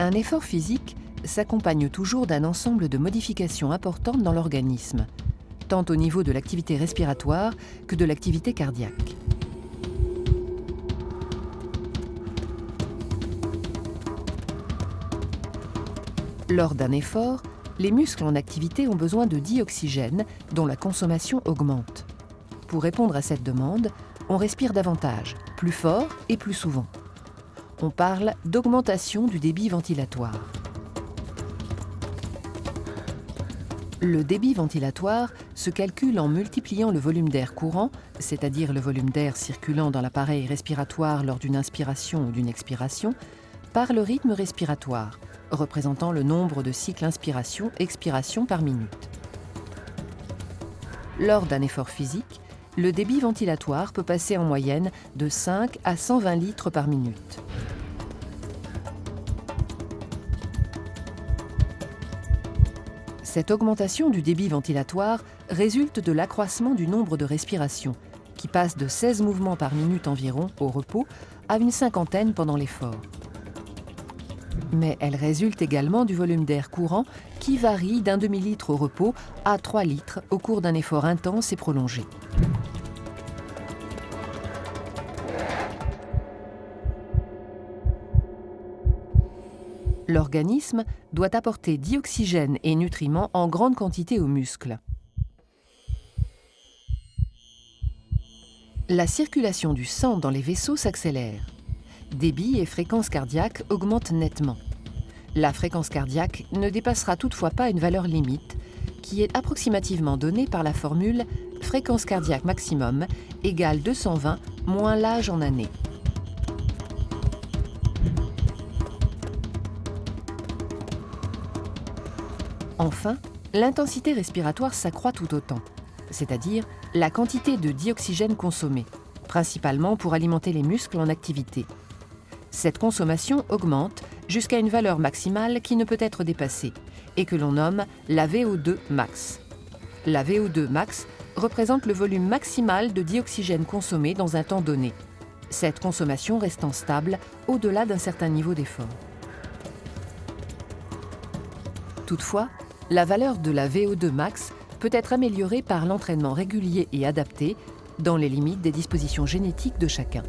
Un effort physique s'accompagne toujours d'un ensemble de modifications importantes dans l'organisme, tant au niveau de l'activité respiratoire que de l'activité cardiaque. Lors d'un effort, les muscles en activité ont besoin de dioxygène dont la consommation augmente. Pour répondre à cette demande, on respire davantage, plus fort et plus souvent. On parle d'augmentation du débit ventilatoire. Le débit ventilatoire se calcule en multipliant le volume d'air courant, c'est-à-dire le volume d'air circulant dans l'appareil respiratoire lors d'une inspiration ou d'une expiration, par le rythme respiratoire, représentant le nombre de cycles inspiration-expiration par minute. Lors d'un effort physique, le débit ventilatoire peut passer en moyenne de 5 à 120 litres par minute. Cette augmentation du débit ventilatoire résulte de l'accroissement du nombre de respirations, qui passe de 16 mouvements par minute environ au repos à une cinquantaine pendant l'effort. Mais elle résulte également du volume d'air courant qui varie d'un demi-litre au repos à 3 litres au cours d'un effort intense et prolongé. L'organisme doit apporter dioxygène et nutriments en grande quantité aux muscles. La circulation du sang dans les vaisseaux s'accélère. Débit et fréquence cardiaque augmentent nettement. La fréquence cardiaque ne dépassera toutefois pas une valeur limite, qui est approximativement donnée par la formule fréquence cardiaque maximum égale 220 moins l'âge en années. Enfin, l'intensité respiratoire s'accroît tout autant, c'est-à-dire la quantité de dioxygène consommée, principalement pour alimenter les muscles en activité. Cette consommation augmente jusqu'à une valeur maximale qui ne peut être dépassée et que l'on nomme la VO2 max. La VO2 max représente le volume maximal de dioxygène consommé dans un temps donné, cette consommation restant stable au-delà d'un certain niveau d'effort. Toutefois, la valeur de la VO2 max peut être améliorée par l'entraînement régulier et adapté dans les limites des dispositions génétiques de chacun.